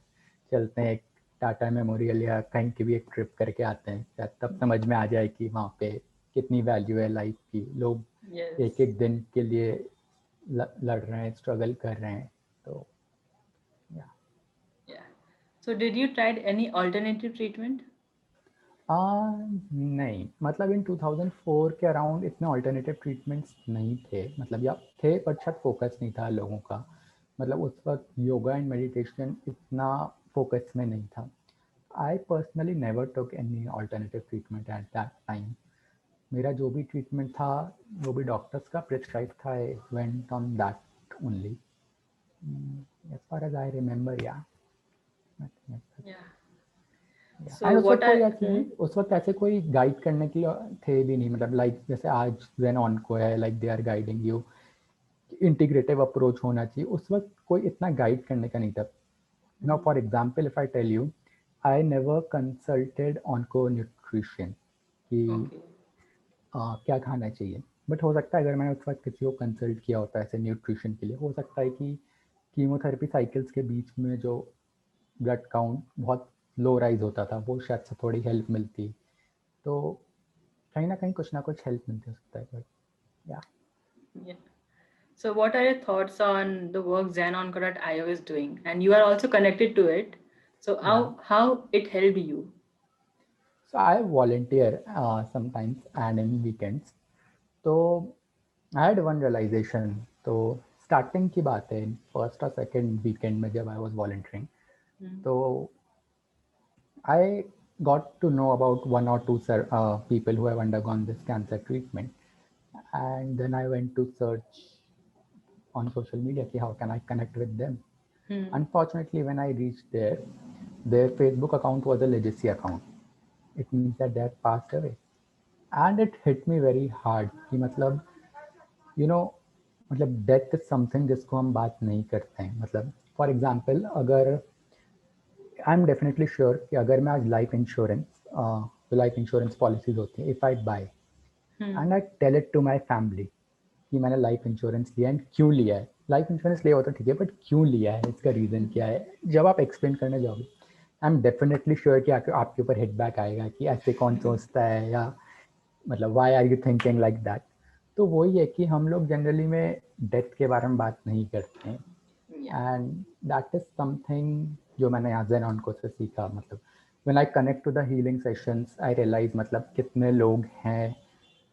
चलते हैं, एक टाटा मेमोरियल या कहीं की भी एक ट्रिप करके आते हैं, शायद तब समझ में आ जाए कि वहाँ पे कितनी वैल्यू है लाइफ की। लोग यस। एक एक दिन के लिए लड़ रहे हैं, स्ट्रगल कर रहे हैं। तो या, या So did you tried any alternative treatment? नहीं, मतलब इन 2004 के अराउंड इतने ऑल्टरनेटिव ट्रीटमेंट्स नहीं थे, मतलब या थे पर शायद फोकस नहीं था लोगों का। मतलब उस वक्त योगा एंड मेडिटेशन इतना फोकस में नहीं था। I personally never took any alternative treatment at that time. मेरा जो भी ट्रीटमेंट था वो भी डॉक्टर्स का प्रिस्क्राइब था। I went on that only, as far as I remember. Yeah Yeah. And So उस what वक्त कोई are ऐसे उस वक्त ऐसे कोई गाइड करने के लिए थे भी नहीं, मतलब लाइक जैसे आज जेन ऑन को है, like they are guiding you, integrative approach होना चाहिए। उस वक्त कोई इतना गाइड करने का नहीं था। Now for example if I tell you, I never consulted onco nutrition कि okay. क्या खाना चाहिए। बट हो सकता है अगर मैंने उस वक्त किसी को कंसल्ट किया होता है ऐसे न्यूट्रिशन के लिए, हो सकता है कि कीमोथेरेपी साइकिल्स के बीच में जो ब्लड काउंट बहुत लो राइज होता था, वो शायद से थोड़ी हेल्प मिलती। तो कहीं ना कहीं कुछ ना कुछ हेल्प मिलती हो सकता है, बट या। Yeah. So what are your thoughts on the work Zen.io is doing? And you are also connected to it. So या how it helped you? So I volunteer sometimes and in weekends. तो I had one realisation. तो starting की बात है, first और second weekend में जब I was volunteering, Mm. तो I got to know about one or two people who have undergone this cancer treatment, and then I went to search on social media ki how can I connect with them. Hmm. Unfortunately, when I reached there, their Facebook account was a legacy account. It means that they had passed away, and it hit me very hard कि मतलब you know मतलब death is something जिसको हम बात नहीं करते हैं। मतलब फॉर एग्जांपल अगर आई एम डेफिनेटली श्योर कि अगर मैं आज लाइफ इंश्योरेंस, जो लाइफ इंश्योरेंस पॉलिसीज होती हैं, if I buy Hmm. And I tell it to my family कि मैंने लाइफ इंश्योरेंस लिया एंड क्यों लिया है। लाइफ इंश्योरेंस लिया हो तो ठीक है, बट क्यों लिया है, इसका रीज़न क्या है, जब आप एक्सप्लेन करने जाओगे, आई एम डेफिनेटली श्योर कि आपके ऊपर हिटबैक आएगा कि ऐसे कौन सोचता है, या मतलब why are you thinking like that. तो वही है कि हम लोग जनरली में डेथ के बारे में बात नहीं करते हैं, Yeah. And that is something जो मैंने यहाँ जेन ऑनको से सीखा। मतलब when I connect to the healing sessions I realise मतलब कितने लोग हैं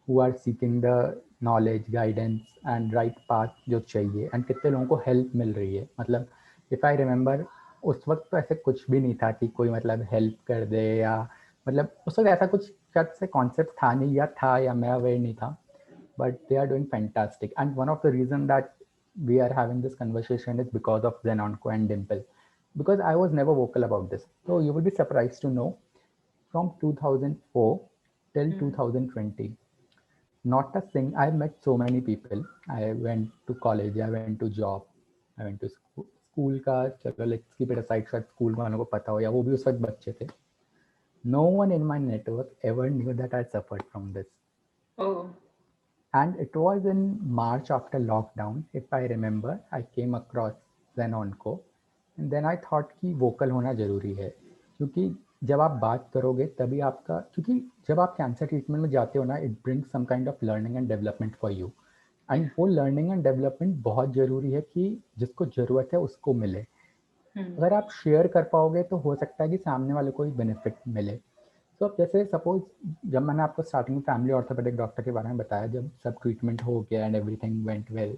who are seeking the knowledge, guidance and right path जो चाहिए, एंड कितने लोगों को हेल्प मिल रही है। मतलब इफ़ आई रिमेंबर, उस वक्त तो ऐसे कुछ भी नहीं था कि कोई मतलब हेल्प कर दे, या मतलब उस वक्त ऐसा कुछ शायद से कॉन्सेप्ट था नहीं, या था या मैं अवेयर नहीं था। but they are doing fantastic, and one of the reason that we are having this conversation is because of Zenonco and Dimple, because I was never vocal about this. So you will be surprised to know, from 2004 till Hmm. 2020, not a thing, I met so many people. I went to college, I went to job, I went to school. School का चलो let's keep it aside, शायद school वालों को पता हो या वो भी उस वक्त बच्चे थे। No one in my network ever knew that I suffered from this, Oh. and it was in March after lockdown, if I remember, I came across Zenonco, and then I thought कि vocal होना ज़रूरी है, क्योंकि जब आप बात करोगे तभी आपका, क्योंकि जब आप कैंसर ट्रीटमेंट में जाते हो ना, it brings some kind of learning and development for you, Yeah. And वो लर्निंग एंड डेवलपमेंट बहुत ज़रूरी है कि जिसको ज़रूरत है उसको मिले। Hmm. अगर आप शेयर कर पाओगे तो हो सकता है कि सामने वाले को भी बेनिफिट मिले। तो अब जैसे सपोज, जब मैंने आपको स्टार्टिंग में फैमिली ऑर्थोपेडिक डॉक्टर के बारे में बताया, जब सब ट्रीटमेंट हो गया एंड एवरीथिंग वेंट वेल,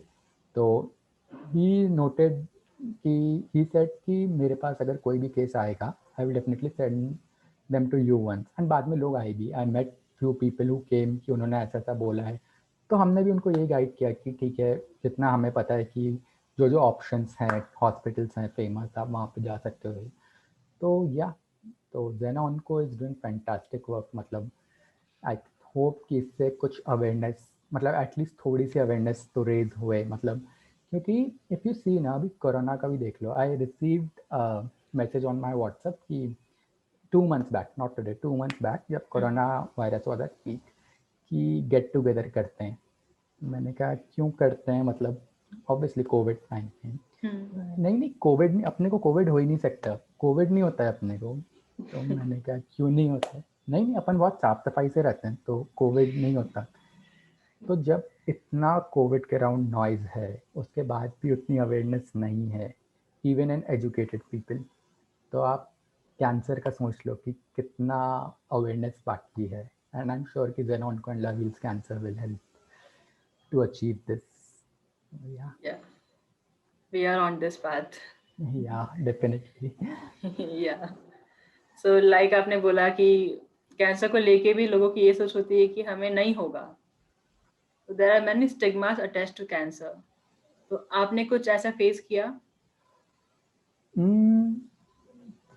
तो ही नोटेड कि ही सेड कि मेरे पास अगर कोई भी केस आएगा, I will definitely send them to you once. And बाद में लोग आए भी, I met few people who came कि उन्होंने ऐसा ऐसा बोला है। तो हमने भी उनको ये गाइड किया कि ठीक है, जितना हमें पता है कि जो जो ऑप्शंस हैं, हॉस्पिटल्स हैं फेमस, आप वहाँ पे जा सकते हो। तो या, तो जेना उनको इज डूइंग फैंटास्टिक वर्क। मतलब आई होप कि इससे कुछ अवेयरनेस, मतलब एटलीस्ट थोड़ी सी अवेयरनेस तो रेज हुए। मतलब क्योंकि इफ़ यू सी ना, अभी कोरोना का भी देख लो, I received message on my WhatsApp कि 2 months back, not today, 2 months back, जब Hmm. Corona virus was at peak, कि गेट टुगेदर करते हैं। मैंने कहा क्यों करते हैं, मतलब ऑब्वियसली कोविड टाइम है। Hmm. नहीं नहीं, कोविड नहीं, अपने को कोविड हो ही नहीं सकता, कोविड नहीं होता है अपने को। तो मैंने कहा क्यों नहीं होता है, नहीं नहीं, अपन बहुत साफ सफाई से रहते हैं तो कोविड नहीं होता। तो जब इतना कोविड के अराउंड नॉइज है, उसके बाद भी उतनी अवेयरनेस नहीं है, इवन एन एजुकेटेड पीपल, तो आप कैंसर का सोच लो कि कितना अवेयरनेस बाकी है, एंड आई एम श्योर कि Zenon Kondla Wheels Cancer will help to achieve this. Yeah, Yeah, we are on this path. yeah, definitely. Yeah. So like आपने बोला कि कैंसर को लेके भी लोगों की ये सोच होती है कि हमें नहीं होगा. So there are many stigmas attached to cancer. तो आपने कुछ ऐसा फेस किया?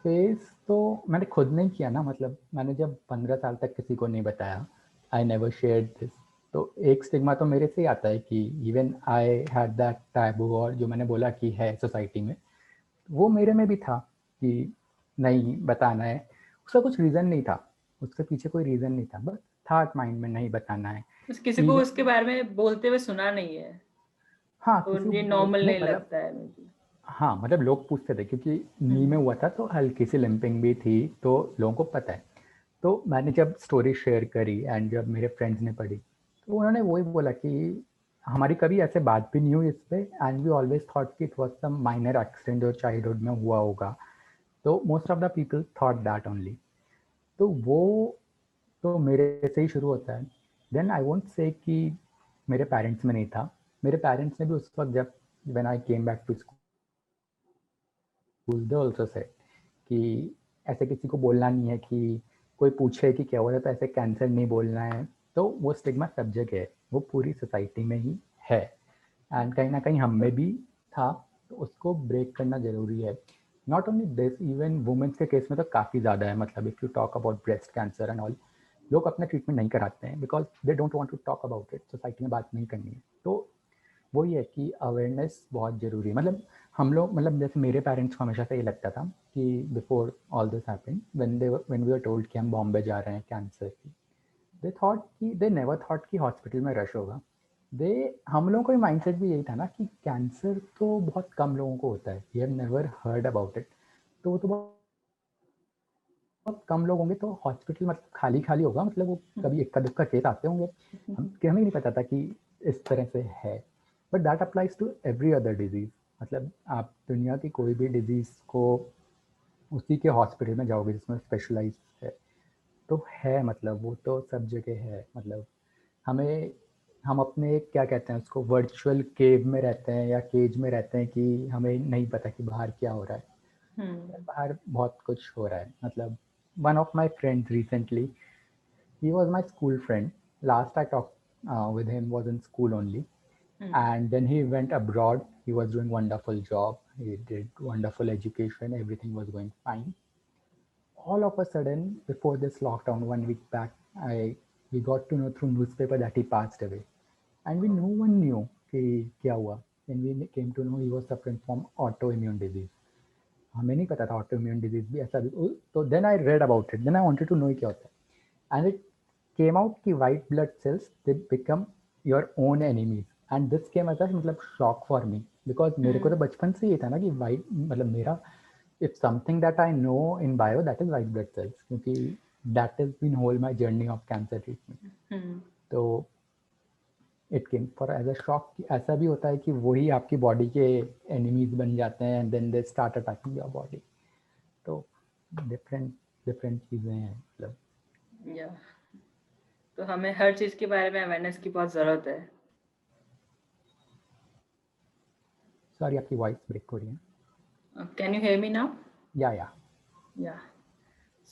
फेस तो मैंने खुद नहीं किया ना, मतलब मैंने जब 15 साल तक किसी को नहीं बताया, आई नेवर शेयर्ड दिस, तो एक स्टिग्मा तो मेरे से ही आता है कि even I had that taboo, और जो मैंने बोला कि है सोसाइटी में, वो मेरे में भी था कि नहीं बताना है। उसका कुछ रीज़न नहीं था, उसके पीछे कोई रीज़न नहीं था, बस था माइंड में नहीं बताना है। बस किसी को उसके बारे में बोलते हुए सुना नहीं है, हाँ, तो किसी ये को नॉर्मल नहीं, नहीं मतलब लगता है मुझे. हाँ, मतलब लोग पूछते थे क्योंकि नी में हुआ था तो हल्की सी लिम्पिंग भी थी, तो लोगों को पता है। तो मैंने जब स्टोरी शेयर करी एंड जब मेरे फ्रेंड्स ने पढ़ी, तो उन्होंने वही बोला कि हमारी कभी ऐसे बात भी नहीं हुई इस पे, एंड वी ऑलवेज थॉट कि it was some minor accident जो चाइल्डहुड में हुआ होगा, तो most of the people thought that only. तो वो तो मेरे से ही शुरू होता है। देन आई वोंट से कि मेरे पेरेंट्स में नहीं था, मेरे पेरेंट्स ने भी उस वक्त जब when I came back to school they also said कि ऐसे किसी को बोलना नहीं है, कि कोई पूछे कि क्या हुआ है तो ऐसे कैंसर नहीं बोलना है। तो वो स्टिग्मा सब जगह है, वो पूरी सोसाइटी में ही है, एंड कहीं ना कहीं हम में भी था, तो उसको ब्रेक करना जरूरी है। Not only this, even womens के केस में तो काफ़ी ज़्यादा है, मतलब if you talk about breast cancer and all, लोग अपना ट्रीटमेंट नहीं कराते हैं because they don't want to talk about it, society में बात नहीं करनी है। तो वही है कि अवेयरनेस बहुत ज़रूरी है। मतलब हम लोग, मतलब जैसे मेरे पेरेंट्स को हमेशा से ये लगता था कि before all this happened, when we were told कि हम बॉम्बे जा रहे हैं कैंसर की, दे नेवर थॉट कि हॉस्पिटल में रश होगा। दे हम लोगों का माइंडसेट भी यही था ना कि कैंसर तो बहुत कम लोगों को होता है, we have never heard about it, तो वो तो बहुत कम लोग होंगे, तो हॉस्पिटल मतलब खाली खाली होगा, मतलब वो कभी इक्का दुक्का केस आते होंगे, हमें नहीं पता था कि इस तरह से है। But that applies to every other disease, मतलब आप दुनिया की कोई भी डिजीज को उसी के हॉस्पिटल में जाओगे जिसमें स्पेशलाइज है, तो है, मतलब वो तो सब जगह है। मतलब हमें, हम अपने क्या कहते हैं उसको, वर्चुअल केव में रहते हैं या केज में रहते हैं कि हमें नहीं पता कि बाहर क्या हो रहा है। बाहर बहुत कुछ हो रहा है। मतलब one of my friends recently, he was my school friend, last I talked with him was in school only, and then he went abroad, he was doing wonderful job, he did wonderful education, everything was going fine. All of a sudden, before this lockdown, 1 week back, I we got to know through newspaper that he passed away, and we no one knew कि क्या हुआ. Then we came to know he was suffering from autoimmune disease. हमें नहीं पता था autoimmune disease भी ऐसा भी, तो then I read about it, then I wanted to know क्या होता है, एंड इट केम आउट कि white blood cells they become your own enemies, and this came as a मतलब शॉक फॉर मी, बिकॉज मेरे को तो बचपन से ये था ना कि वाइट, मतलब मेरा if something that I know in bio that is white blood cells, क्योंकि that is been whole my journey of cancer treatment. तो it came for as a shock कि ऐसा भी होता है कि वही आपकी बॉडी के एनिमीज बन जाते हैं and then they start attacking your body. तो डिफरेंट डिफरेंट चीज़ें हैं, मतलब या तो हमें हर चीज के बारे में अवेयरनेस की बहुत जरूरत है. सॉरी आपकी वॉइस ब्रेक हो रही है। Can you hear me now? या या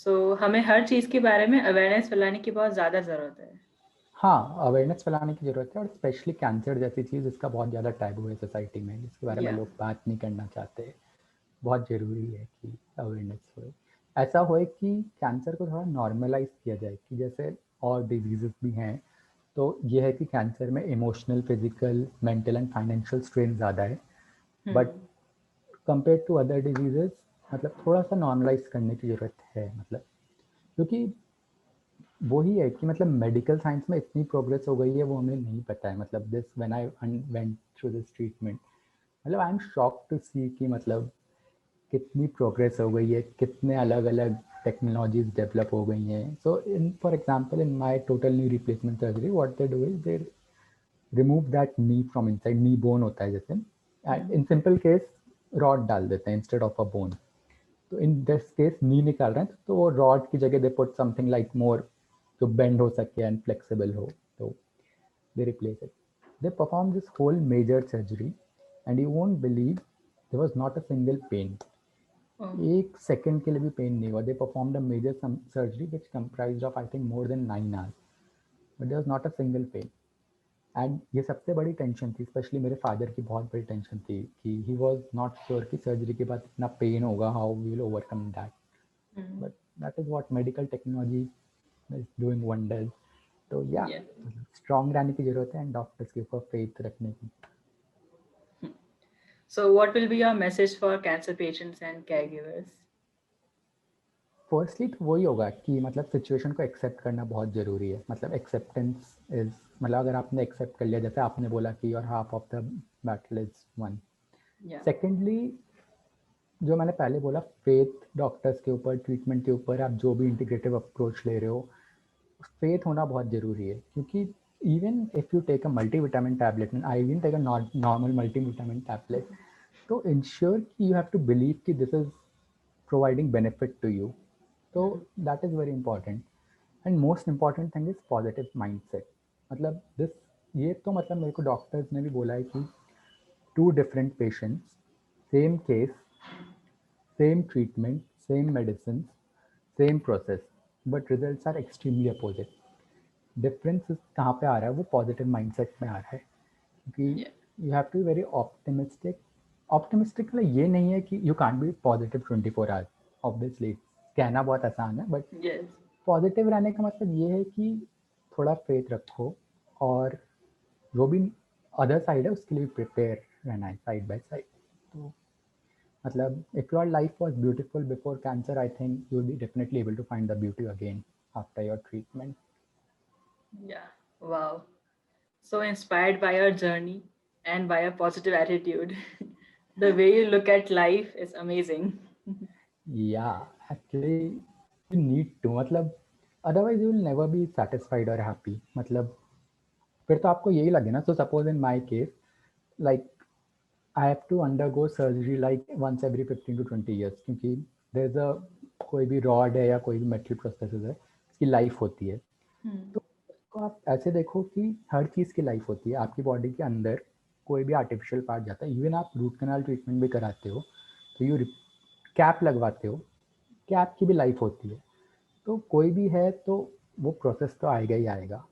सो हमें हर चीज के बारे में अवेयरनेस फैलाने की बहुत ज्यादा जरूरत है. हाँ, अवेयरनेस फैलाने की ज़रूरत है, और स्पेशली कैंसर जैसी चीज़ इसका बहुत ज़्यादा टैबू है सोसाइटी में, जिसके बारे में या लोग बात नहीं करना चाहते। बहुत ज़रूरी है कि अवेयरनेस होए, ऐसा होए कि कैंसर को थोड़ा नॉर्मलाइज किया जाए, कि जैसे और डिजीज़ भी हैं, तो ये है कि कैंसर में emotional, physical, mental and financial strain ज़्यादा है, but compare to other diseases मतलब थोड़ा सा नॉर्मलाइज करने की ज़रूरत है। मतलब क्योंकि वही है कि मतलब मेडिकल साइंस में इतनी प्रोग्रेस हो गई है, वो हमें नहीं पता है। मतलब this when I went through this treatment, मतलब आई एम शॉक टू सी कि मतलब कितनी प्रोग्रेस हो गई है, कितने अलग अलग टेक्नोलॉजीज डेवलप हो गई हैं। So in for example in my total knee replacement surgery, what they do is they remove that knee from inside, knee bone होता है जैसे, इन सिंपल केस रॉड डाल देते हैं इंस्टेड ऑफ अ बोन। तो इन दिस केस नी निकाल रहे हैं तो वो रॉड की जगह they put something like more जो बेंड हो सके एंड फ्लेक्सिबल हो, तो they replace it. They performed this whole major surgery and you won't believe there was not a single pain. Oh. एक सेकंड के लिए भी पेन नहीं हुआ. They performed a major surgery which comprised of I think more than 9 hours, but there was not a single pain. And ये सबसे बड़ी tension थी, स्पेशली मेरे फादर की बहुत बड़ी टेंशन थी कि ही वॉज नॉट श्योर कि सर्जरी के बाद इतना पेन होगा, how we will overcome that. But that is what medical technology is doing wonders. तो या Yeah. स्ट्रॉन्ग रहने की जरूरत है एंड डॉक्टर्स के ऊपर फेथ रखने की. So, what will be your message for cancer patients and caregivers? Firstly तो वही होगा कि मतलब सिचुएशन को एक्सेप्ट करना बहुत ज़रूरी है. मतलब एक्सेप्टेंस इज, मतलब अगर आपने एक्सेप्ट कर लिया, जैसे आपने बोला कि your half of the battle is one. Yeah. Secondly, जो मैंने पहले बोला, फेथ डॉक्टर्स के ऊपर, ट्रीटमेंट के ऊपर, आप जो भी इंटीग्रेटिव अप्रोच ले रहे हो, फेथ होना बहुत ज़रूरी है. क्योंकि even if you take a multivitamin tablet, I even take a normal multivitamin tablet, तो इंश्योर कि यू हैव टू बिलीव कि this is providing benefit to you. तो that is very important. And most important thing is positive mindset. मतलब this, ये तो मतलब मेरे को डॉक्टर्स ने भी बोला है कि two different patients, same case, same treatment, same medicine, same process, but results are extremely opposite. Difference कहाँ पे आ रहा है? वो पॉजिटिव माइंडसेट में आ रहा है. क्योंकि Yeah. You have to be very optimistic. Optimistic मतलब ये नहीं है कि you can't be positive 24 hours. Obviously कहना बहुत आसान है, बट Yes. पॉजिटिव रहने का मतलब ये है कि थोड़ा फेथ रखो और जो भी अदर साइड है उसके लिए प्रिपेयर रहना है साइड बाय साइड. तो मतलब if your life was beautiful before cancer, I think you will be definitely able to find the beauty again after your treatment. Yeah. Wow. So inspired by your journey and by a positive attitude. The way you look at life is amazing. या actually you need to, मतलब otherwise you will never be satisfied और happy. मतलब फिर तो आपको यही लगे ना. So suppose in my case, like I have to undergo surgery like once every 15 to 20 years, क्योंकि देयर इज अ, कोई भी रॉड है या कोई भी मेटल प्रोसेस है, इसकी लाइफ होती है. तो उसको आप ऐसे देखो कि हर चीज़ की लाइफ होती है. आपकी बॉडी के अंदर कोई भी आर्टिफिशियल पार्ट जाता है, इवन आप रूट कनाल ट्रीटमेंट भी कराते हो तो यू कैप लगवाते हो, कैप की भी लाइफ होती है. तो कोई भी है तो वो प्रोसेस तो आएगा ही आएगा.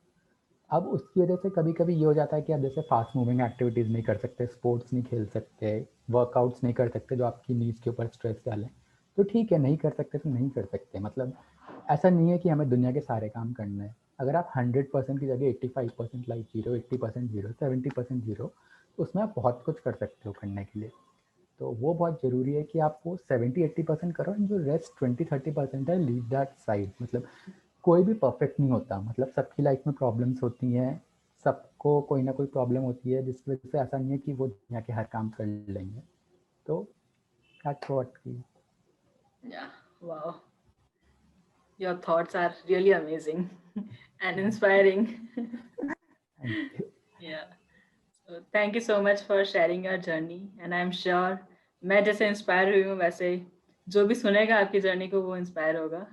अब उसकी वजह से कभी कभी ये हो जाता है कि आप जैसे फास्ट मूविंग एक्टिविटीज़ नहीं कर सकते, स्पोर्ट्स नहीं खेल सकते, वर्कआउट्स नहीं कर सकते जो आपकी नीज के ऊपर स्ट्रेस डालें. तो ठीक है, नहीं कर सकते तो नहीं कर सकते. मतलब ऐसा नहीं है कि हमें दुनिया के सारे काम करने हैं. अगर आप 100% की जगह 85% लाइफ जी रहे हो, 80% जी रहे हो, 70% जी रहे हो, तो उसमें आप बहुत कुछ कर सकते हो करने के लिए. तो वो बहुत ज़रूरी है कि आप वो 70-80% करो एंड जो रेस्ट 20-30% है, लीव दैट साइड. मतलब कोई भी परफेक्ट नहीं होता. मतलब सबकी लाइफ में प्रॉब्लम्स होती हैं, सबको कोई ना कोई प्रॉब्लम होती है, जिसकी वजह से ऐसा नहीं है कि वो दुनिया के हर काम कर लेंगे. तो that's what. Yeah. Wow. Your thoughts are really amazing and inspiring. Thank you. Yeah. So thank you so much for sharing your journey and I'm sure मैं जैसे इंस्पायर हुई हूँ वैसे जो भी सुनेगा आपकी जर्नी को वो इंस्पायर होगा.